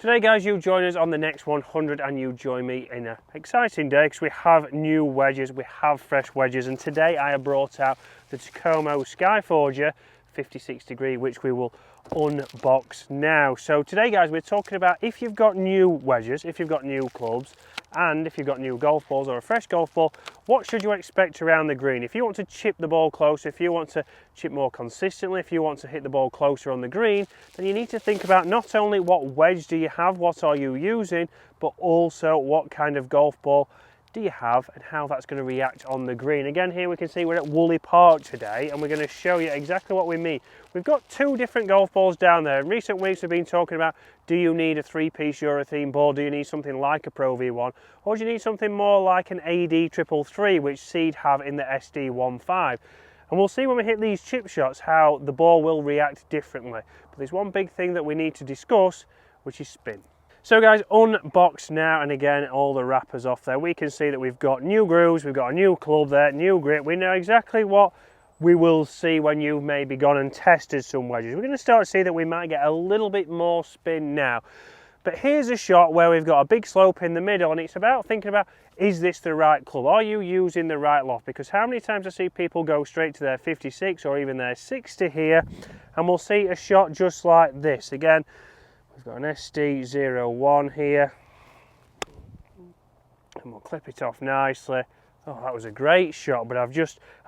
Today guys, you join us on the next 100 and you join me in an exciting day because we have new wedges, we have fresh wedges, and today I have brought out the Takomo Skyforger 56 degree, which we will unbox now. So today guys, we're talking about if you've got new wedges, if you've got new clubs, and if you've got new golf balls or a fresh golf ball, what should you expect around the green? If you want to chip the ball closer, if you want to chip more consistently, if you want to hit the ball closer on the green, then you need to think about not only what wedge do you have, what are you using, but also what kind of golf ball do you have and how that's going to react on the green. Again, here we can see we're at Woolley Park today and we're going to show you exactly what we mean. We've got two different golf balls down there. In recent weeks we've been talking about, do you need a three-piece urethane ball, do you need something like a Pro V1, or do you need something more like an AD 333 which Seed have in the SD15. And we'll see when we hit these chip shots how the ball will react differently. But there's one big thing that we need to discuss, which is spin. So guys, unboxed now, and again all the wrappers off there. We can see that we've got new grooves, we've got a new club there, new grip. We know exactly what we will see when you've maybe gone and tested some wedges. We're going to start to see that we might get a little bit more spin now. But here's a shot where we've got a big slope in the middle, and it's about thinking about, is this the right club? Are you using the right loft? Because how many times I see people go straight to their 56 or even their 60 here, and we'll see a shot just like this. Again, we've got an SD01 here, and we'll clip it off nicely. Oh, that was a great shot, but I've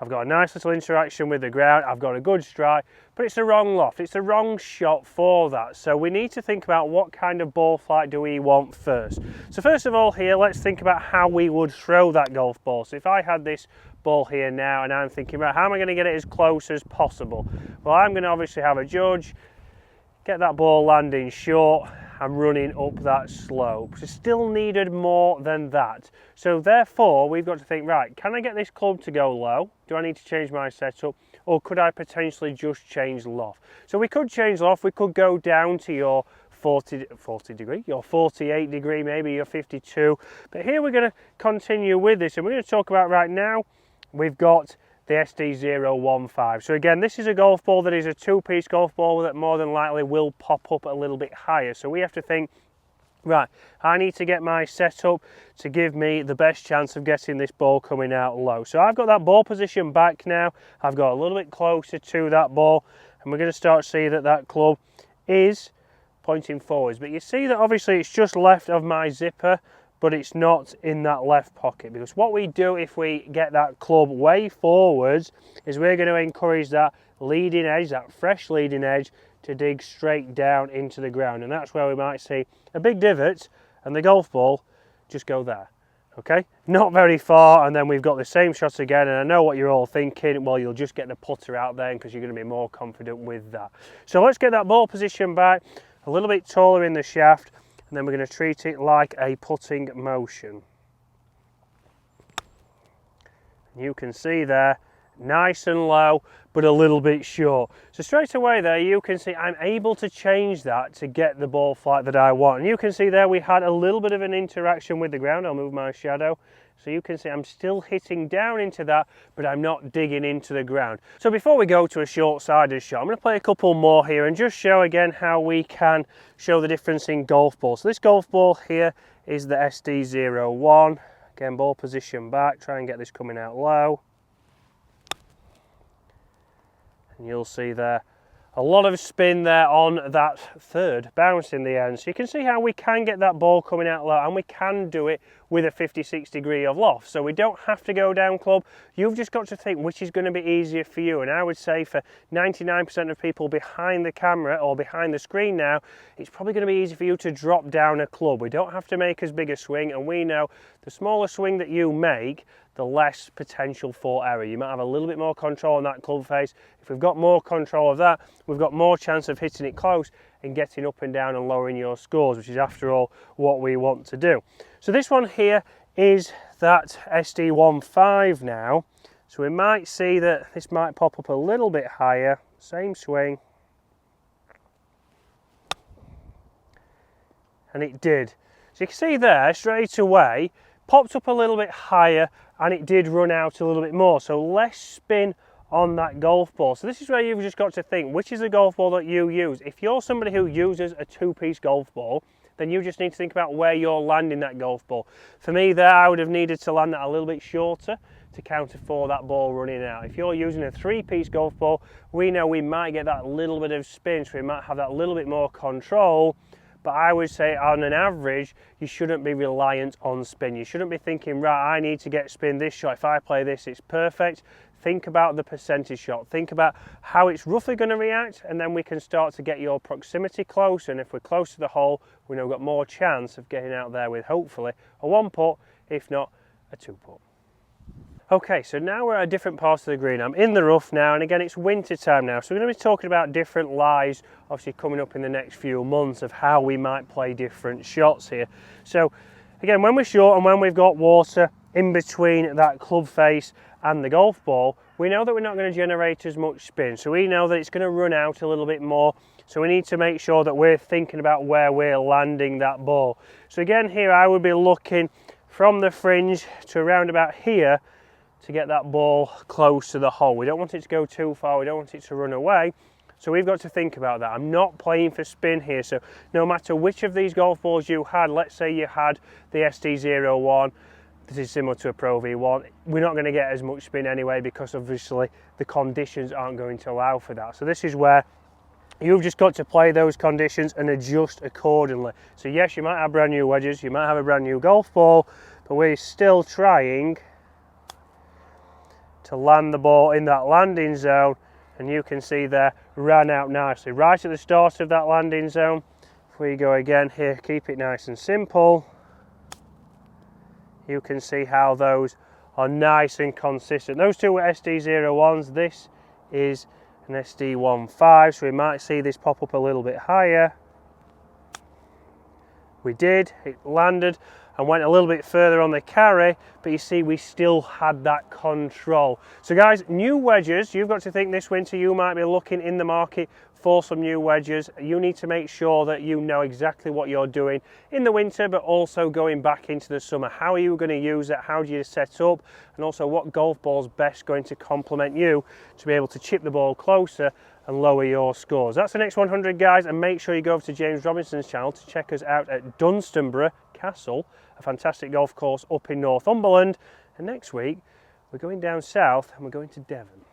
got a nice little interaction with the ground, I've got a good strike, but it's the wrong loft, it's the wrong shot for that. So we need to think about what kind of ball flight do we want first. So first of all here, let's think about how we would throw that golf ball. So if I had this ball here now and I'm thinking about how am I going to get it as close as possible? Well, I'm going to obviously have a judge, get that ball landing short and running up that slope. So still needed more than that. So therefore we've got to think, right, can I get this club to go low? Do I need to change my setup? Or could I potentially just change loft? So we could change loft, we could go down to your 40 degree, your 48 degree, maybe your 52. But here we're going to continue with this, and we're going to talk about right now, we've got the SD015. So again, this is a golf ball that is a two-piece golf ball that more than likely will pop up a little bit higher. So we have to think, right, I need to get my setup to give me the best chance of getting this ball coming out low. So I've got that ball position back now. I've got a little bit closer to that ball, and we're going to start to see that that club is pointing forwards. But you see that obviously it's just left of my zipper, but it's not in that left pocket, because what we do if we get that club way forwards is we're going to encourage that leading edge, that fresh leading edge, to dig straight down into the ground, and that's where we might see a big divot and the golf ball just go there. Okay, not very far, and then we've got the same shot again, and I know what you're all thinking, well, you'll just get the putter out there because you're going to be more confident with that. So let's get that ball position back a little bit taller in the shaft, and then we're going to treat it like a putting motion. You can see there, nice and low, but a little bit short. So straight away there, you can see I'm able to change that to get the ball flight that I want. And you can see there we had a little bit of an interaction with the ground. I'll move my shadow. So you can see I'm still hitting down into that, but I'm not digging into the ground. So before we go to a short-sided shot, I'm going to play a couple more here and just show again how we can show the difference in golf balls. So this golf ball here is the SD01. Again, ball position back, try and get this coming out low. And you'll see there a lot of spin there on that third bounce in the end. So you can see how we can get that ball coming out low, and we can do it with a 56 degree of loft. So we don't have to go down club. You've just got to think which is going to be easier for you. And I would say for 99% of people behind the camera or behind the screen now, it's probably going to be easy for you to drop down a club. We don't have to make as big a swing, and we know the smaller swing that you make, the less potential for error. You might have a little bit more control on that club face. If we've got more control of that, we've got more chance of hitting it close and getting up and down and lowering your scores, which is after all what we want to do. So this one here is that SD15 now. So we might see that this might pop up a little bit higher, same swing. And it did. So you can see there straight away, popped up a little bit higher, and it did run out a little bit more, so less spin on that golf ball. So this is where you've just got to think, which is the golf ball that you use. If you're somebody who uses a two-piece golf ball, then you just need to think about where you're landing that golf ball. For me there, I would have needed to land that a little bit shorter to counter for that ball running out. If you're using a 3-piece golf ball, we know we might get that little bit of spin, so we might have that little bit more control. But I would say on an average, you shouldn't be reliant on spin. You shouldn't be thinking, right, I need to get spin this shot. If I play this, it's perfect. Think about the percentage shot. Think about how it's roughly going to react, and then we can start to get your proximity close. And if we're close to the hole, we know we've got more chance of getting out there with hopefully a 1-putt, if not a 2-putt. Okay, so now we're at a different part of the green. I'm in the rough now, and again, it's winter time now. So we're going to be talking about different lies, obviously coming up in the next few months, of how we might play different shots here. So again, when we're short and when we've got water in between that club face and the golf ball, we know that we're not going to generate as much spin. So we know that it's going to run out a little bit more. So we need to make sure that we're thinking about where we're landing that ball. So again, here I would be looking from the fringe to around about here, to get that ball close to the hole. We don't want it to go too far, we don't want it to run away, so we've got to think about that. I'm not playing for spin here, so no matter which of these golf balls you had, let's say you had the SD01, this is similar to a Pro V1, we're not going to get as much spin anyway, because obviously the conditions aren't going to allow for that. So this is where you've just got to play those conditions and adjust accordingly. So yes, you might have brand new wedges, you might have a brand new golf ball, but we're still trying to land the ball in that landing zone, and you can see there, ran out nicely right at the start of that landing zone. If we go again here, keep it nice and simple, you can see how those are nice and consistent. Those two were SD01s, this is an SD15, so we might see this pop up a little bit higher. We did, it landed and went a little bit further on the carry, but you see we still had that control. So guys, new wedges, you've got to think this winter you might be looking in the market for some new wedges. You need to make sure that you know exactly what you're doing in the winter, but also going back into the summer. How are you going to use it? How do you set up? And also what golf ball's best going to complement you to be able to chip the ball closer and lower your scores. That's the next 100, guys, and make sure you go over to James Robinson's channel to check us out at Dunstanburgh Castle, a fantastic golf course up in Northumberland. And next week we're going down south and we're going to Devon.